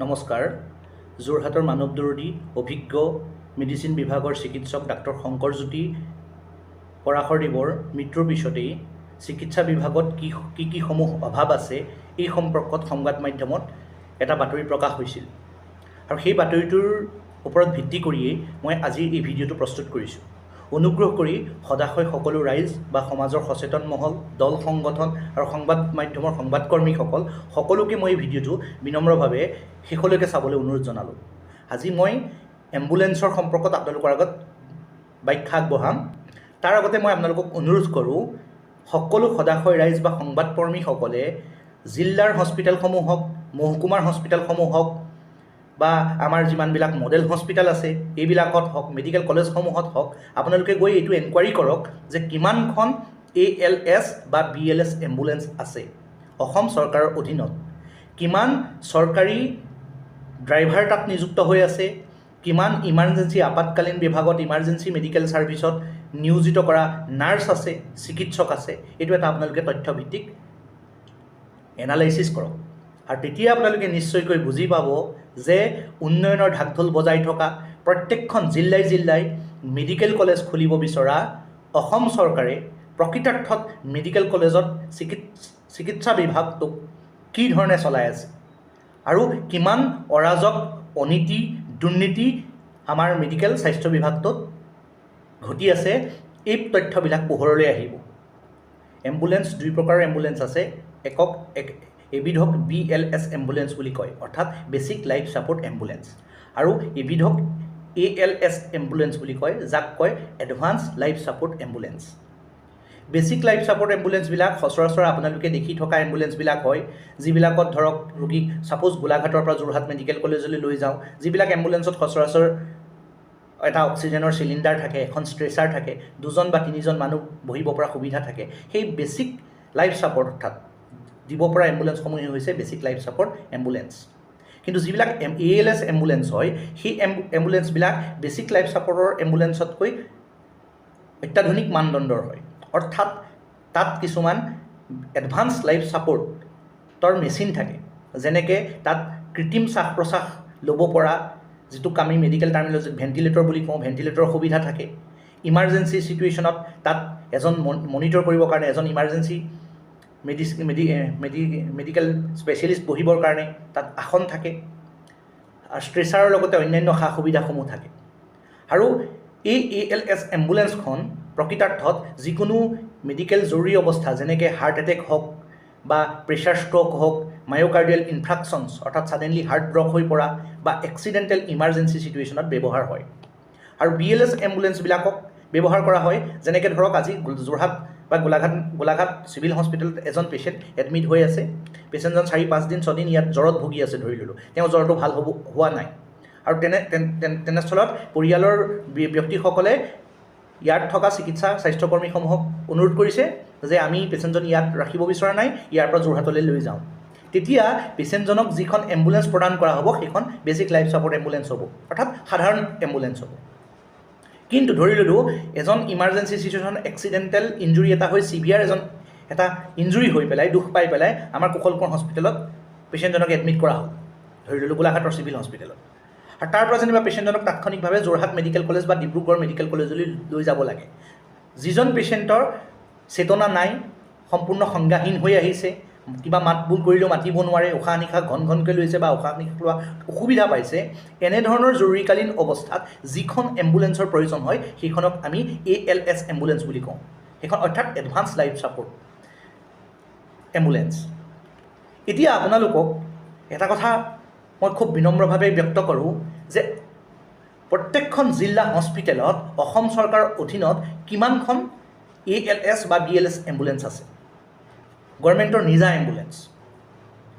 নমস্কাৰ। যোৰহাটৰ মানৱ দৰদী অভিজ্ঞ মেডিচিন বিভাগৰ চিকিৎসক ডাক্তৰ শংকৰজ্যোতি পৰাশৰদেৱৰ মৃত্যুৰ পিছতেই চিকিৎসা বিভাগত কি অভাৱ আছে এই সম্পৰ্কত সংবাদ মাধ্যমত এটা বাতৰি প্ৰকাশ হৈছিল আৰু সেই বাতৰিটোৰ ওপৰত ভিত্তি কৰিয়েই মই আজি এই ভিডিঅ'টো প্ৰস্তুত কৰিছোঁ। অনুগ্ৰহ কৰি সদাশয় সকলো ৰাইজ বা সমাজৰ সচেতন মহল, দল সংগঠন আৰু সংবাদ মাধ্যমৰ সংবাদকৰ্মীসকল সকলোকে মই এই ভিডিঅ'টো বিনম্ৰভাৱে শেষলৈকে চাবলৈ অনুৰোধ জনালোঁ। আজি মই এম্বুলেন্সৰ সম্পৰ্কত আপোনালোকৰ আগত ব্যাখ্যা আগবঢ়াম। তাৰ আগতে মই আপোনালোকক অনুৰোধ কৰোঁ, সকলো সদাশয় ৰাইজ বা সংবাদকৰ্মীসকলে জিলাৰ হস্পিটেলসমূহ হওক, মহকুমাৰ হস্পিটেলসমূহ হওক বা আমাৰ যিমানবিলাক মডেল হস্পিটেল আছে এইবিলাকত হওক, মেডিকেল কলেজসমূহত হওক, আপোনালোকে গৈ এইটো এনকুৱাৰী কৰক যে কিমানখন ALS বা BLS এম্বুলেন্স আছে অসম চৰকাৰৰ অধীনত, কিমান চৰকাৰী ড্ৰাইভাৰ তাত নিযুক্ত হৈ আছে, কিমান ইমাৰ্জেঞ্চি আপাতকালীন বিভাগত ইমাৰ্জেঞ্চি মেডিকেল ছাৰ্ভিচত নিয়োজিত কৰা নাৰ্ছ আছে, চিকিৎসক আছে। এইটো এটা আপোনালোকে তথ্যভিত্তিক এনালাইচিছ কৰক আৰু তেতিয়া আপোনালোকে নিশ্চয়কৈ বুজি পাব যে উন্নয়নৰ ঢাকঢোল বজাই থকা প্ৰত্যেকখন জিলাই মেডিকেল কলেজ খুলিব বিচৰা অসম চৰকাৰে প্ৰকৃতাৰ্থত মেডিকেল কলেজত চিকিৎসা বিভাগটোক কি ধৰণে চলাই আছে আৰু কিমান অৰাজক, অনীতি, দুৰ্নীতি আমাৰ মেডিকেল স্বাস্থ্য বিভাগটোত ঘটি আছে, এই তথ্যবিলাক পোহৰলৈ আহিব। এম্বুলেন্স দুই প্ৰকাৰৰ এম্বুলেন্স আছে। এবিধক BLS এম্বুলেন্স বুলি কয়, অৰ্থাৎ বেছিক লাইফ ছাপোৰ্ট এম্বুলেন্স, আৰু এবিধক ALS এম্বুলেন্স বুলি কয়, যাক কয় advance life support ambulance. Basic life support এম্বুলেন্সবিলাক সচৰাচৰ আপোনালোকে দেখি থকা এম্বুলেন্সবিলাক হয়, যিবিলাকত ধৰক ৰোগীক ছাপোজ গোলাঘাটৰ পৰা যোৰহাট মেডিকেল কলেজলৈ লৈ যাওঁ, যিবিলাক এম্বুলেন্সত সচৰাচৰ এটা অক্সিজেনৰ চিলিণ্ডাৰ থাকে, এখন ষ্ট্ৰেচাৰ থাকে, 2জন বা 3জন মানুহ বহিব পৰা সুবিধা থাকে। সেই বেছিক লাইফ ছাপোৰ্ট অৰ্থাৎ দিব পৰা এম্বুলেন্সসমূহেই হৈছে বেছিক লাইফ ছাপোৰ্ট এম্বুলেন্স। কিন্তু যিবিলাক ALS এম্বুলেন্স হয়, সেই এম্বুলেন্সবিলাক বেছিক লাইফ ছাপোৰ্টৰ এম্বুলেন্সতকৈ অত্যাধুনিক মানদণ্ডৰ হয়, অৰ্থাৎ তাত কিছুমান এডভান্স লাইফ ছাপোৰ্টৰ মেচিন থাকে, যেনেকৈ তাত কৃত্ৰিম শ্বাস প্ৰশ্বাস ল'ব পৰা, যিটোক আমি মেডিকেল টাৰ্মিনলজিত ভেণ্টিলেটৰ বুলি কওঁ, ভেণ্টিলেটৰৰ সুবিধা থাকে। ইমাৰ্জেঞ্চি চিটুৱেশ্যনত তাত এজন মনিটৰ কৰিবৰ কাৰণে এজন ইমাৰ্জেঞ্চি মেডিকেল স্পেচিয়েলিষ্ট বহিবৰ কাৰণে তাত আসন থাকে, আৰু ষ্ট্ৰেচাৰৰ লগতে অন্যান্য সা সুবিধাসমূহ থাকে। আৰু এই ALS এম্বুলেন্সখন প্ৰকৃতাৰ্থত যিকোনো মেডিকেল জৰুৰী অৱস্থা, যেনেকৈ হাৰ্ট এটেক হওক বা প্ৰেছাৰ ষ্ট্ৰ'ক হওক, মায়'কাৰ্ডিয়েল ইনফ্ৰাকশ্যনছ অৰ্থাৎ ছাডেনলি হাৰ্ট ব্লক হৈ পৰা বা এক্সিডেণ্টেল ইমাৰ্জেঞ্চি চিটুৱেশ্যনত ব্যৱহাৰ হয়। আৰু BLS এম্বুলেন্সবিলাকক ব্যৱহাৰ কৰা হয়, যেনেকৈ ধৰক আজি যোৰহাট বা গোলাঘাট চিভিল হস্পিটেলত এজন পেচেণ্ট এডমিট হৈ আছে। পেচেণ্টজন 4-5 দিন 6 দিন ইয়াত জ্বৰত ভুগি আছে ধৰি ল'লোঁ, তেওঁ জ্বৰটো ভাল হোৱা নাই, আৰু তেনেস্থলত পৰিয়ালৰ ব্যক্তিসকলে ইয়াত থকা চিকিৎসা স্বাস্থ্যকৰ্মীসমূহক অনুৰোধ কৰিছে যে আমি পেচেণ্টজন ইয়াত ৰাখিব বিচৰা নাই, ইয়াৰ পৰা যোৰহাটলৈ লৈ যাওঁ। তেতিয়া পেচেণ্টজনক যিখন এম্বুলেন্স প্ৰদান কৰা হ'ব সেইখন বেছিক লাইফ ছাপোৰ্ট এম্বুলেন্স হ'ব, অৰ্থাৎ সাধাৰণ এম্বুলেন্স হ'ব। কিন্তু ধৰি ল'লোঁ এজন ইমাৰ্জেঞ্চি চিটুৱেশ্যন, এক্সিডেণ্টেল ইঞ্জুৰি এটা হৈ চিভিয়াৰ এটা ইঞ্জুৰি হৈ পেলাই, দুখ পাই পেলাই আমাৰ কুশল কোঁৱৰ হস্পিটেলত পেচেণ্টজনক এডমিট কৰা হ'ল, ধৰি ল'লোঁ গোলাঘাটৰ চিভিল হস্পিটেলত। আৰু তাৰ পৰা যেনিবা পেচেণ্টজনক তাৎক্ষণিকভাৱে যোৰহাট মেডিকেল কলেজ বা ডিব্ৰুগড় মেডিকেল কলেজলৈ লৈ যাব লাগে। যিজন পেচেণ্টৰ চেতনা নাই, সম্পূৰ্ণ সংজ্ঞাহীন হৈ আহিছে, কিবা মাত বোল কৰিলেও মাতিব নোৱাৰে, উশাহ নিশাহ ঘনকৈ লৈছে বা উশাহ নিশাহ লোৱা অসুবিধা পাইছে, এনেধৰণৰ জৰুৰীকালীন অৱস্থাত যিখন এম্বুলেন্সৰ প্ৰয়োজন হয় সেইখনক আমি ALS এম্বুলেন্স বুলি কওঁ। সেইখন অৰ্থাৎ এডভান্স লাইফ ছাপোৰ্ট এম্বুলেন্স। এতিয়া আপোনালোকক এটা কথা মই খুব বিনম্ৰভাৱে ব্যক্ত কৰোঁ যে প্ৰত্যেকখন জিলা হস্পিটেলত অসম চৰকাৰৰ অধীনত কিমানখন ALS বা BLS এম্বুলেন্স আছে, গভৰ্ণমেণ্টৰ নিজা এম্বুলেন্স।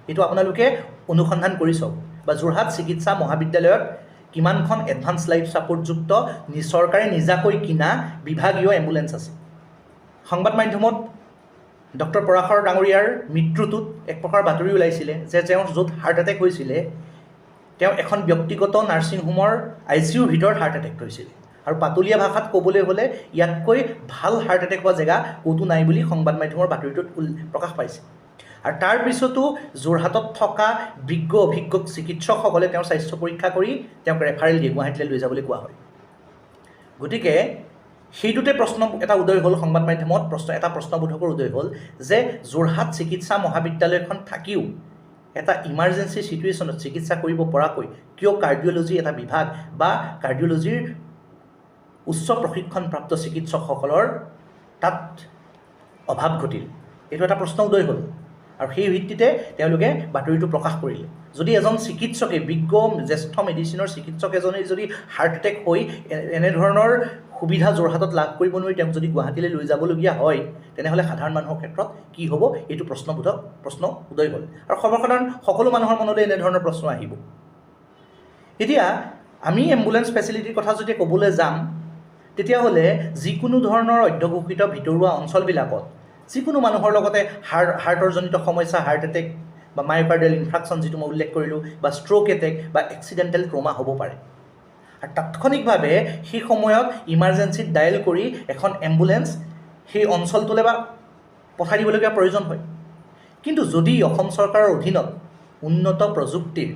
এইটো আপোনালোকে অনুসন্ধান কৰি চাওক। বা যোৰহাট চিকিৎসা মহাবিদ্যালয়ত কিমানখন এডভান্স লাইফ ছাপোৰ্টযুক্ত চৰকাৰে নিজাকৈ কিনা বিভাগীয় এম্বুলেন্স আছে। সংবাদ মাধ্যমত ডক্টৰ পৰাশৰ ডাঙৰীয়াৰ মৃত্যুটোত এক প্ৰকাৰ বাতৰি ওলাইছিলে যে তেওঁৰ য'ত হাৰ্ট এটেক হৈছিলে, তেওঁ এখন ব্যক্তিগত নাৰ্ছিং হোমৰ ICUৰ ভিতৰত হাৰ্ট এটেক হৈছিলে। আৰু পাতলীয়া ভাষাত ক'বলৈ হ'লে ইয়াতকৈ ভাল হাৰ্ট এটেক হোৱা জেগা ক'তো নাই বুলি সংবাদ মাধ্যমৰ বাতৰিটোত প্ৰকাশ পাইছে। আৰু তাৰ পিছতো যোৰহাটত থকা বিজ্ঞ অভিজ্ঞ চিকিৎসকসকলে তেওঁৰ স্বাস্থ্য পৰীক্ষা কৰি তেওঁক ৰেফাৰেল দিয়ে, গুৱাহাটীলৈ লৈ যাবলৈ কোৱা হয়। গতিকে সেইটোতে প্ৰশ্ন এটা উদয় হ'ল, সংবাদ মাধ্যমত এটা প্ৰশ্নবোধকৰ উদয় হ'ল যে যোৰহাট চিকিৎসা মহাবিদ্যালয়খন থাকিও এটা ইমাৰ্জেঞ্চি চিটুৱেশ্যনত চিকিৎসা কৰিব পৰাকৈ কিয় কাৰ্ডিঅ'লজি এটা বিভাগ বা কাৰ্ডিঅ'লজিৰ উচ্চ প্ৰশিক্ষণপ্ৰাপ্ত চিকিৎসকসকলৰ তাত অভাৱ ঘটিল, এইটো এটা প্ৰশ্ন উদয় হ'ল। আৰু সেই ভিত্তিতে তেওঁলোকে বাতৰিটো প্ৰকাশ কৰিলে। যদি এজন চিকিৎসকে, বিজ্ঞ জ্যেষ্ঠ মেডিচিনৰ চিকিৎসক এজনে যদি হাৰ্ট এটেক হৈ এনেধৰণৰ সুবিধা যোৰহাটত লাভ কৰিব নোৱাৰি তেওঁক যদি গুৱাহাটীলৈ লৈ যাবলগীয়া হয়, তেনেহ'লে সাধাৰণ মানুহৰ ক্ষেত্ৰত কি হ'ব, এইটো প্ৰশ্ন উদয় হ'ল। আৰু সৰ্বসাধাৰণ সকলো মানুহৰ মনলৈ এনেধৰণৰ প্ৰশ্ন আহিব। এতিয়া আমি এম্বুলেন্স ফেচিলিটিৰ কথা যদি ক'বলৈ যাম, তেতিয়াহ'লে যিকোনো ধৰণৰ অধ্যুষিত ভিতৰুৱা অঞ্চলবিলাকত যিকোনো মানুহৰ লগতে হাৰ্টৰ জনিত সমস্যা, হাৰ্ট এটেক বা মায়োকাৰ্ডিয়েল ইনফ্ৰাকশ্যন যিটো মই উল্লেখ কৰিলোঁ, বা ষ্ট্ৰ'ক এটেক বা এক্সিডেণ্টেল ট্ৰমা হ'ব পাৰে। আৰু তাৎক্ষণিকভাৱে সেই সময়ত ইমাৰ্জেঞ্চিত ডায়েল কৰি এখন এম্বুলেন্স সেই অঞ্চলটোলৈ বা পঠাই দিবলগীয়া প্ৰয়োজন হয়। কিন্তু যদি অসম চৰকাৰৰ অধীনত উন্নত প্ৰযুক্তিৰ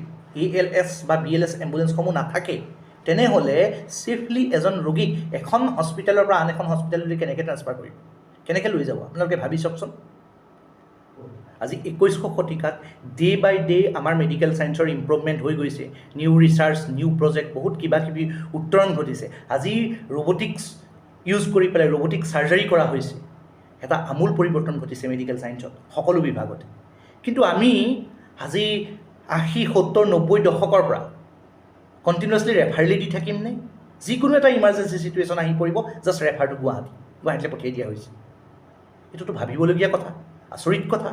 ALS বা BLS এম্বুলেন্সসমূহ নাথাকে, তেনেহ'লে ছেফলি এজন ৰোগীক এখন হস্পিটেলৰ পৰা আন এখন হস্পিটেললৈ কেনেকৈ ট্ৰান্সফাৰ কৰিব, কেনেকৈ লৈ যাব? আপোনালোকে ভাবি চাওকচোন। আজি 21শ শতিকাত ডে বাই ডে আমাৰ মেডিকেল ছায়েন্সৰ ইম্প্ৰুভমেণ্ট হৈ গৈছে, নিউ ৰিচাৰ্চ, নিউ প্ৰজেক্ট, বহুত কিবা কিবি উত্তৰণ ঘটিছে। আজি ৰবটিক্স ইউজ কৰি পেলাই ৰবটিক চাৰ্জাৰী কৰা হৈছে। এটা আমূল পৰিৱৰ্তন ঘটিছে মেডিকেল ছায়েন্সত সকলো বিভাগতে। কিন্তু আমি আজি 80, 70, 90 দশকৰ পৰা কণ্টিনিউৱাছলি ৰেফাৰেলি দি থাকিমনে? যিকোনো এটা ইমাৰ্জেঞ্চি চিটুৱেশ্যন আহি পৰিব, জাষ্ট ৰেফাৰটো গুৱাহাটীলৈ পঠিয়াই দিয়া হৈছে। এইটোতো ভাবিবলগীয়া কথা, আচৰিত কথা।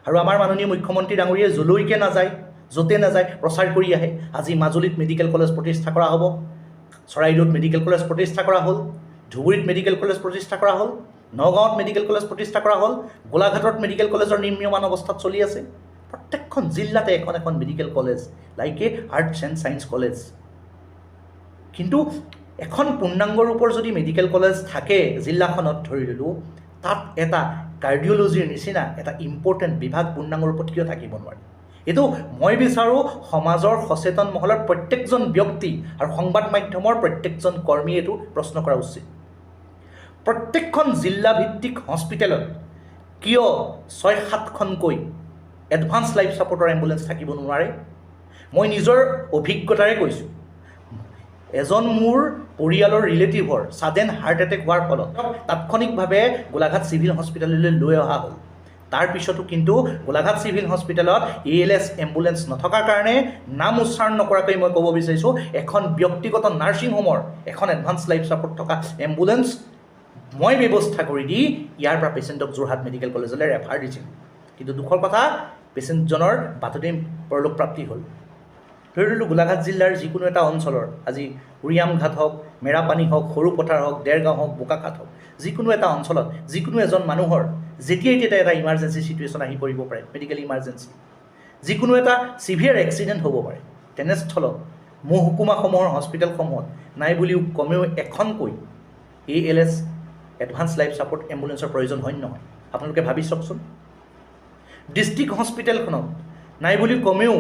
আৰু আমাৰ মাননীয় মুখ্যমন্ত্ৰী ডাঙৰীয়াই যলৈকে নাযায়, য'তে নাযায় প্ৰচাৰ কৰি আহে। আজি মাজুলীত মেডিকেল কলেজ প্ৰতিষ্ঠা কৰা হ'ব, চৰাইদেউত মেডিকেল কলেজ প্ৰতিষ্ঠা কৰা হ'ল, ধুবুৰীত মেডিকেল কলেজ প্ৰতিষ্ঠা কৰা হ'ল, নগাঁৱত মেডিকেল কলেজ প্ৰতিষ্ঠা কৰা হ'ল, গোলাঘাটত মেডিকেল কলেজৰ নিৰ্মীয়মান অৱস্থাত চলি আছে। প্ৰত্যেকখন জিলাতে এখন এখন medical college, like a arts and science college. কিন্তু এখন পূৰ্ণাংগ ৰূপৰ যদি মেডিকেল কলেজ থাকে জিলাখনত, ধৰি ল'লোঁ, তাত এটা কাৰ্ডিঅ'লজিৰ নিচিনা এটা ইম্পৰ্টেণ্ট বিভাগ পূৰ্ণাংগ ৰূপত কিয় থাকিব নোৱাৰে? এইটো মই বিচাৰোঁ সমাজৰ সচেতন মহলৰ প্ৰত্যেকজন ব্যক্তি আৰু সংবাদ মাধ্যমৰ প্ৰত্যেকজন কৰ্মীয়ে এইটো প্ৰশ্ন কৰা উচিত। প্ৰত্যেকখন জিলাভিত্তিক হস্পিটেলত কিয় 6-7খনকৈ এডভান্স লাইফ ছাপোৰ্টৰ এম্বুলেন্স থাকিব নোৱাৰে? মই নিজৰ অভিজ্ঞতাৰে কৈছোঁ। এজন মোৰ পৰিয়ালৰ ৰিলেটিভৰ ছাডেন হাৰ্ট এটেক হোৱাৰ ফলত তাৎক্ষণিকভাৱে গোলাঘাট চিভিল হস্পিটেললৈ লৈ অহা হ'ল। তাৰপিছতো কিন্তু গোলাঘাট চিভিল হস্পিটেলত ALS এম্বুলেন্স নথকাৰ কাৰণে নাম উচ্চাৰণ নকৰাকৈ মই ক'ব বিচাৰিছোঁ, এখন ব্যক্তিগত নাৰ্ছিং হোমৰ এখন এডভান্স লাইফ ছাপোৰ্ট থকা এম্বুলেন্স মই ব্যৱস্থা কৰি দি ইয়াৰ পৰা পেচেণ্টক যোৰহাট মেডিকেল কলেজলৈ ৰেফাৰ দিছিলোঁ। কিন্তু দুখৰ কথা, পেচেণ্টজনৰ বাটতেই পৰলোকপ্ৰাপ্তি হ'ল। ধৰি ললোঁ গোলাঘাট জিলাৰ যিকোনো এটা অঞ্চলৰ, আজি উৰিয়ামঘাট হওক, মেৰাপানী হওক, সৰুপথাৰ হওক, দেৰগাঁও হওক, বোকাখাট হওক, যিকোনো এটা অঞ্চলত যিকোনো এজন মানুহৰ যেতিয়াই তেতিয়া এটা ইমাৰ্জেঞ্চি চিটুৱেশ্যন আহি পৰিব পাৰে, মেডিকেল ইমাৰ্জেঞ্চি, যিকোনো এটা চিভিয়াৰ এক্সিডেণ্ট হ'ব পাৰে। তেনেস্থলত মহকুমাসমূহৰ হস্পিটেলসমূহত নাই বুলিও কমেও এখনকৈ ALS এডভান্স লাইফ ছাপোৰ্ট এম্বুলেন্সৰ প্ৰয়োজন হয় নহয়? আপোনালোকে ভাবি চাওকচোন। ডিষ্ট্ৰিক্ট হস্পিটেলখনত নাই বুলি কমেও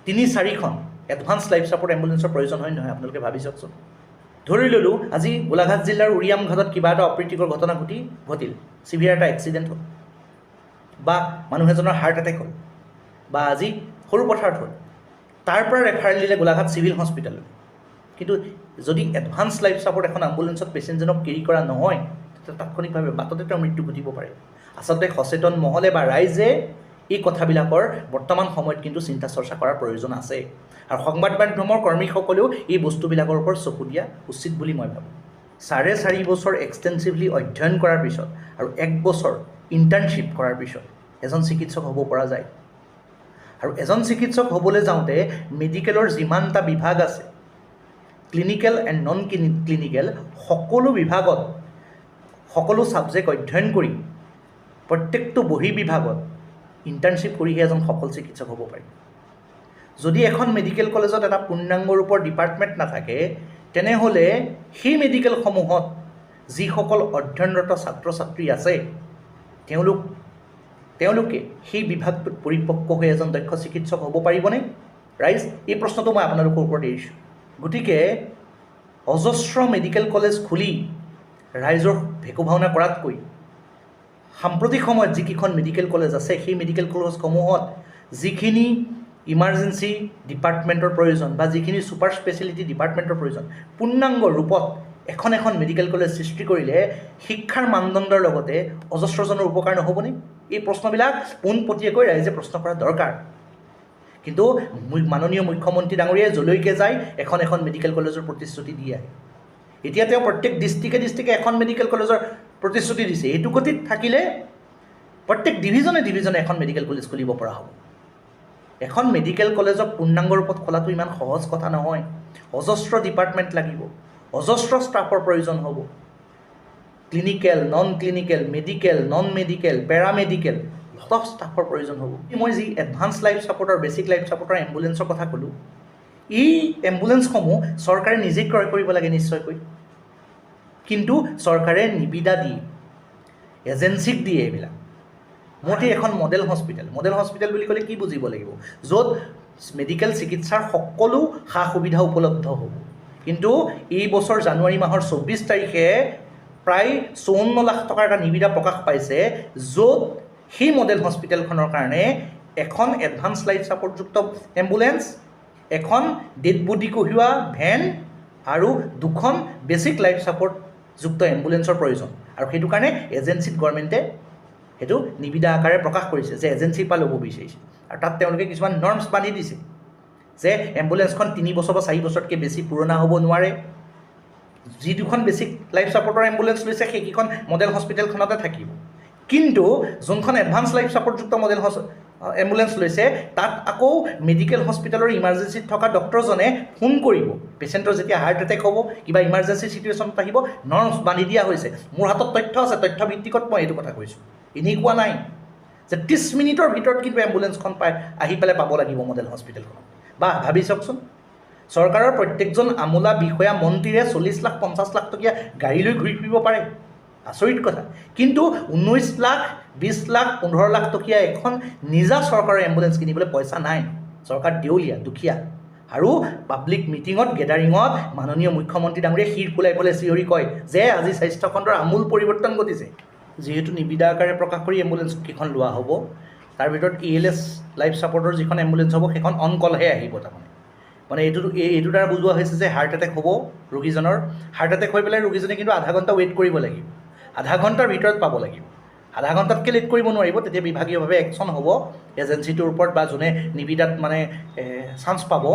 3-4খন এডভান্স লাইফ ছাপোৰ্ট এম্বুলেন্সৰ প্ৰয়োজন হয় নহয়? আপোনালোকে ভাবি চাওকচোন। ধৰি ল'লোঁ আজি গোলাঘাট জিলাৰ উৰিয়ামঘাটত কিবা এটা অপ্ৰীতিকৰ ঘটনা ঘটিল, চিভিয়াৰ এটা এক্সিডেণ্ট হ'ল, বা মানুহ এজনৰ হাৰ্ট এটেক হ'ল, বা আজি সৰুপথাৰত হ'ল, তাৰ পৰা ৰেফাৰেল দিলে গোলাঘাট চিভিল হস্পিটেললৈ। কিন্তু যদি এডভান্স লাইফ ছাপোৰ্ট এখন এম্বুলেন্সত পেচেণ্টজনক কেৰি কৰা নহয়, তেতিয়া তাৎক্ষণিকভাৱে বাটতে তেওঁৰ মৃত্যু ঘটিব পাৰে। আচলতে সচেতন মহলে বা ৰাইজে এই কথাবিলাকৰ বৰ্তমান সময়ত কিন্তু চিন্তা চৰ্চা কৰাৰ প্ৰয়োজন আছে। আৰু সংবাদ মাধ্যমৰ কৰ্মীসকলেও এই বস্তুবিলাকৰ ওপৰত চকু দিয়া উচিত বুলি মই ভাবোঁ। 4.5 বছৰ এক্সটেনচিভলি অধ্যয়ন কৰাৰ পিছত আৰু 1 বছৰ ইণ্টাৰ্ণশ্বিপ কৰাৰ পিছত এজন চিকিৎসক হ'ব পৰা যায়। আৰু এজন চিকিৎসক হ'বলৈ যাওঁতে মেডিকেলৰ যিমানটা বিভাগ আছে, ক্লিনিকেল এণ্ড নন ক্লিনিকেল, সকলো বিভাগত সকলো ছাবজেক্ট অধ্যয়ন কৰি প্ৰত্যেকটো বহিৰ্বিভাগত ইণ্টাৰ্ণশ্বিপ কৰিহে এজন সফল চিকিৎসক হ'ব পাৰি। যদি এখন মেডিকেল কলেজত এটা পূৰ্ণাংগ ৰূপৰ ডিপাৰ্টমেণ্ট নাথাকে, তেনেহ'লে সেই মেডিকেলসমূহত যিসকল অধ্যয়নৰত ছাত্ৰ ছাত্ৰী আছে, তেওঁলোক তেওঁলোকে সেই বিভাগটোত পৰিপক্ক হৈ এজন দক্ষ চিকিৎসক হ'ব পাৰিবনে? ৰাইজ, এই প্ৰশ্নটো মই আপোনালোকৰ ওপৰত এৰিছোঁ। গতিকে অজস্ৰ মেডিকেল কলেজ খুলি ৰাইজৰ ভেকু ভাওনা কৰাতকৈ সাম্প্ৰতিক সময়ত যিকেইখন মেডিকেল কলেজ আছে সেই মেডিকেল কলেজসমূহত যিখিনি ইমাৰ্জেঞ্চি ডিপাৰ্টমেণ্টৰ প্ৰয়োজন বা যিখিনি ছুপাৰ স্পেচিয়েলিটি ডিপাৰ্টমেণ্টৰ প্ৰয়োজন পূৰ্ণাংগ ৰূপত এখন মেডিকেল কলেজ সৃষ্টি কৰিলে শিক্ষাৰ মানদণ্ডৰ লগতে অজস্ৰজনৰ উপকাৰ নহ'বনে? এই প্ৰশ্নবিলাক পোনপটীয়াকৈ ৰাইজে প্ৰশ্ন কৰা দৰকাৰ। কিন্তু মাননীয় মুখ্যমন্ত্ৰী ডাঙৰীয়াই যলৈকে যায় এখন মেডিকেল কলেজৰ প্ৰতিশ্ৰুতি দি আহে। এতিয়া তেওঁ প্ৰত্যেক ডিষ্ট্ৰিক্টে এখন মেডিকেল কলেজৰ প্ৰতিশ্ৰুতি দিছে। এইটো গতিত থাকিলে প্ৰত্যেক ডিভিজনে এখন মেডিকেল কলেজ খুলিব পৰা হ'ব। এখন মেডিকেল কলেজক পূৰ্ণাংগ ৰূপত খোলাটো ইমান সহজ কথা নহয়। অজস্ৰ ডিপাৰ্টমেণ্ট লাগিব, অজস্ৰ ষ্টাফৰ প্ৰয়োজন হ'ব। Clinical, non clinical, medical, non medical, paramedical, যথেষ্ট ষ্টাফৰ প্ৰয়োজন হ'ব। মই যি এডভান্স লাইফ ছাপৰ্টৰ, বেছিক লাইফ ছাপৰ্টৰ এম্বুলেঞ্চৰ কথা ক'লোঁ, এই এম্বুলেঞ্চসমূহ চৰকাৰে নিজেই ক্ৰয় কৰিব লাগে নিশ্চয়কৈ। কিন্তু চৰকাৰে নিবিদা দিয়ে, এজেঞ্চিক দিয়ে এইবিলাক। মুঠতে এখন মডেল হস্পিটেল বুলি ক'লে কি বুজিব লাগিব? য'ত মেডিকেল চিকিৎসাৰ সকলো সা সুবিধা উপলব্ধ হ'ব। কিন্তু এই বছৰ জানুৱাৰী মাহৰ 24 তাৰিখে প্ৰায় 54 লাখ টকাৰ এটা নিবিদা প্ৰকাশ পাইছে, য'ত সেই মডেল হস্পিটেলখনৰ কাৰণে এখন এডভান্স লাইফ ছাপৰ্টযুক্ত এম্বুলেঞ্চ, এখন ডেড বডি কঢ়িওৱা ভেন আৰু 2খন বেছিক লাইফ ছাপৰ্টযুক্ত এম্বুলেঞ্চৰ প্ৰয়োজন। আৰু সেইটো কাৰণে এজেঞ্চিত গভৰ্ণমেণ্টে সেইটো নিবিদা আকাৰে প্ৰকাশ কৰিছে যে এজেঞ্চিৰ পৰা ল'ব বিচাৰিছে। আৰু তাত তেওঁলোকে কিছুমান নৰ্মছ বান্ধি দিছে যে এম্বুলেঞ্চখন 3 বছৰ বা 4 বছৰতকৈ বেছি পুৰণা হ'ব নোৱাৰে। যি 2খন বেছিক লাইফ ছাপৰ্টৰ এম্বুলেঞ্চ লৈছে সেইকেইখন মডেল হস্পিটেলখনতে থাকিব। কিন্তু যোনখন এডভান্স লাইফ ছাপৰ্টযুক্ত মডেল এম্বুলেঞ্চ লৈছে তাত আকৌ মেডিকেল হস্পিটেলৰ ইমাৰ্জেঞ্চিত থকা ডক্টৰজনে ফোন কৰিব। পেচেণ্টৰ যেতিয়া হাৰ্ট এটেক হ'ব, কিবা ইমাৰ্জেঞ্চি চিটুৱেশ্যনত আহিব, নৰ্মছ বান্ধি দিয়া হৈছে। মোৰ হাতত তথ্য আছে, তথ্য ভিত্তিকত মই এইটো কথা কৈছোঁ। এনেকুৱা নাই যে 30 মিনিটৰ ভিতৰত কিন্তু এম্বুলেঞ্চখন আহি পেলাই পাব লাগিব মডেল হস্পিটেলখনত। বা ভাবি চাওকচোন, চৰকাৰৰ প্ৰত্যেকজন আমোলা বিষয়া মন্ত্ৰীৰে 40 লাখ 50 লাখ টকীয়া গাড়ী লৈ ঘূৰি ফুৰিব পাৰে, আচৰিত কথা। কিন্তু 19 লাখ 20 লাখ 15 লাখ টকীয়া এখন নিজা চৰকাৰৰ এম্বুলেঞ্চ কিনিবলৈ পইচা নাই। চৰকাৰ দেউলীয়া, দুখীয়া। আৰু পাব্লিক মিটিঙত, গেডাৰিঙত মাননীয় মুখ্যমন্ত্ৰী ডাঙৰীয়াই শিৰ ফুলাই পেলাই চিঞৰি কয় যে আজি স্বাস্থ্যখণ্ডৰ আমূল পৰিৱৰ্তন ঘটিছে। যিহেতু নিবিদা আকাৰে প্ৰকাশ কৰি এম্বুলেঞ্চ কেইখন লোৱা হ'ব, তাৰ ভিতৰত ALS লাইফ ছাপৰ্টৰ যিখন এম্বুলেঞ্চ হ'ব সেইখন অন কলহে আহিব। মানে এইটো দ্বাৰা বুজোৱা হৈছে যে হাৰ্ট এটেক হ'ব ৰোগীজনৰ, হাৰ্ট এটেক হৈ পেলাই ৰোগীজনে কিন্তু আধা ঘণ্টা ৱেইট কৰিব লাগিব, আধা ঘণ্টাৰ ভিতৰত পাব লাগিব। আধা ঘণ্টাতকৈ লেট কৰিব নোৱাৰিব। তেতিয়া বিভাগীয়ভাৱে একশ্যন হ'ব এজেঞ্চিটোৰ ওপৰত, বা যোনে নিবিদাত মানে চান্স পাব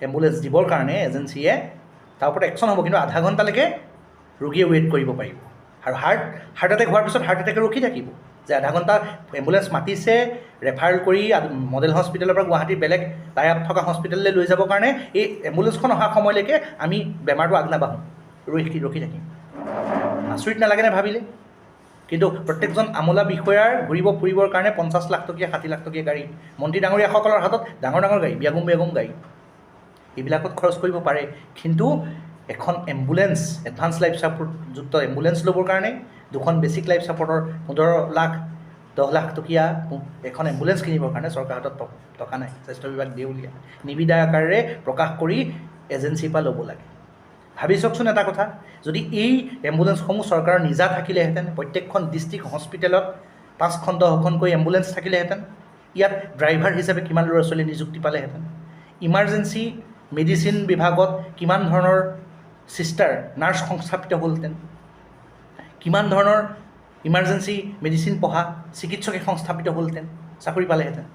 এম্বুলেঞ্চ দিবৰ কাৰণে এজেঞ্চিয়ে, তাৰ ওপৰত একশ্যন হ'ব। কিন্তু আধা ঘণ্টালৈকে ৰোগীয়ে ৱেইট কৰিব পাৰিব। আৰু হাৰ্ট এটেক হোৱাৰ পিছত হাৰ্ট এটেকে ৰখি থাকিব যে আধা ঘণ্টা এম্বুলেঞ্চ মাতিছে, ৰেফাৰ কৰি মডেল হস্পিটেলৰ পৰা গুৱাহাটীৰ বেলেগ টাই আপ থকা হস্পিটেললৈ লৈ যাবৰ কাৰণে এই এম্বুলেঞ্চখন অহা সময়লৈকে আমি বেমাৰটো আগ নাবাঢ়োঁ, ৰখি থাকিম। আচৰিত নালাগেনে ভাবিলে? কিন্তু প্ৰত্যেকজন আমোলা বিষয়াৰ ঘূৰিব ফুৰিবৰ কাৰণে 50 লাখ টকীয়া 60 লাখ টকীয়া গাড়ী, মন্ত্ৰী ডাঙৰীয়াসকলৰ হাতত ডাঙৰ গাড়ী, বেগম গাড়ী, এইবিলাকত খৰচ কৰিব পাৰে। কিন্তু এখন এম্বুলেঞ্চ, এডভান্স লাইফ ছাপৰ্টযুক্ত এম্বুলেঞ্চ ল'বৰ কাৰণে 2খন বেছিক লাইফ ছাপৰ্টৰ 15 লাখ 10 লাখ টকীয়া এখন এম্বুলেঞ্চ কিনিবৰ কাৰণে চৰকাৰৰ হাতত টকা নাই। স্বাস্থ্য বিভাগ দেউলীয়া, নিবিদা আকাৰে প্ৰকাশ কৰি এজেঞ্চিৰ পৰা ল'ব লাগে। ভাবি চাওকচোন এটা কথা, যদি এই এম্বুলেঞ্চসমূহ চৰকাৰৰ নিজা থাকিলেহেঁতেন, প্ৰত্যেকখন ডিষ্ট্ৰিক্ট হস্পিটেলত 5খন 10খনকৈ এম্বুলেঞ্চ থাকিলেহেঁতেন, ইয়াত ড্ৰাইভাৰ হিচাপে কিমান ল'ৰা ছোৱালী নিযুক্তি পালেহেঁতেন, ইমাৰ্জেঞ্চি মেডিচিন বিভাগত কিমান ধৰণৰ চিষ্টাৰ, নাৰ্ছ সংস্থাপিত হ'লহেঁতেন, কিমান ধৰণৰ ইমাৰ্জেঞ্চি মেডিচিন পঢ়া চিকিৎসকে সংস্থাপিত হ'লহেঁতেন, চাকৰি পালেহেঁতেন।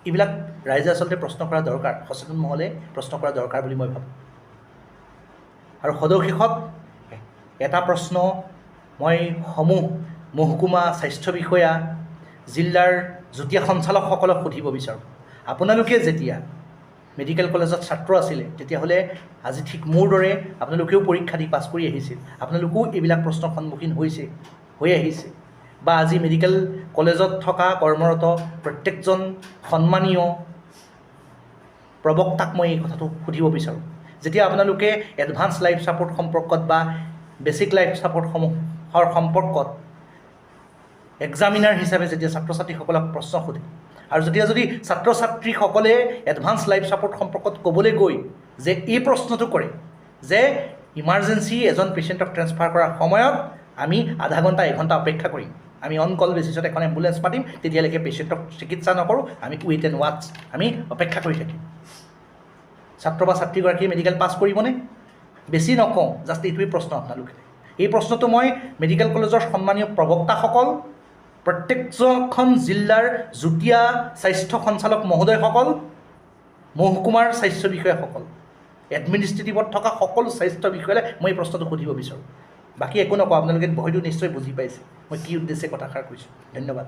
এইবিলাক ৰাইজে আচলতে প্ৰশ্ন কৰা দৰকাৰ, সচেতন মহলে প্ৰশ্ন কৰা দৰকাৰ বুলি মই ভাবোঁ। আৰু সদৌ এটা প্ৰশ্ন মই মহকুমা স্বাস্থ্য বিষয়া, জিলাৰ যুটীয়া সঞ্চালকসকলক সুধিব বিচাৰোঁ। আপোনালোকে যেতিয়া মেডিকেল কলেজত ছাত্ৰ আছিলে তেতিয়াহ'লে আজি ঠিক মোৰ দৰে আপোনালোকেও পৰীক্ষা দি পাছ কৰি আহিছিল, আপোনালোকেও এইবিলাক প্ৰশ্নৰ সন্মুখীন হৈ আহিছে। বা আজি মেডিকেল কলেজত থকা কৰ্মৰত প্ৰত্যেকজন সন্মানীয় প্ৰবক্তাক মই এই কথাটো সুধিব বিচাৰোঁ। যেতিয়া আপোনালোকে এডভান্স লাইফ ছাপৰ্ট সম্পৰ্কত বা বেছিক লাইফ ছাপৰ্টসমূহৰ সম্পৰ্কত এক্সামিনাৰ হিচাপে যেতিয়া ছাত্ৰ ছাত্ৰীসকলক প্ৰশ্ন সোধে আৰু যদি ছাত্ৰ ছাত্ৰীসকলে এডভান্স লাইফ ছাপোৰ্ট সম্পৰ্কত ক'বলৈ গৈ যে এই প্ৰশ্নটো কৰে যে ইমাৰ্জেঞ্চি এজন পেচেণ্টক ট্ৰেন্সফাৰ কৰাৰ সময়ত আমি আধা ঘণ্টা এঘণ্টা অপেক্ষা কৰিম, আমি অন কল বেচিছত এখন এম্বুলেঞ্চ মাতিম, তেতিয়ালৈকে পেচেণ্টক চিকিৎসা নকৰোঁ, আমি ৱেইট এণ্ড ৱাটছ, আমি অপেক্ষা কৰি থাকিম। ছাত্ৰ বা ছাত্ৰীগৰাকীয়ে মেডিকেল পাছ কৰিবনে? বেছি নকওঁ, জাষ্ট এইটোৱেই প্ৰশ্ন আপোনালোকে। এই প্ৰশ্নটো মই মেডিকেল কলেজৰ সন্মানীয় প্ৰবক্তাসকল, প্ৰত্যেকখন জিলাৰ যুটীয়া স্বাস্থ্য সঞ্চালক মহোদয়সকল, মহকুমাৰ স্বাস্থ্য বিষয়াসকল, এডমিনিষ্ট্ৰেটিভত থকা সকলো স্বাস্থ্য বিষয়ালে মই এই প্ৰশ্নটো সুধিব বিচাৰোঁ। বাকী একো নকওঁ, আপোনালোকে হয়তো নিশ্চয় বুজি পাইছে মই কি উদ্দেশ্যে কথাষাৰ কৈছোঁ। ধন্যবাদ।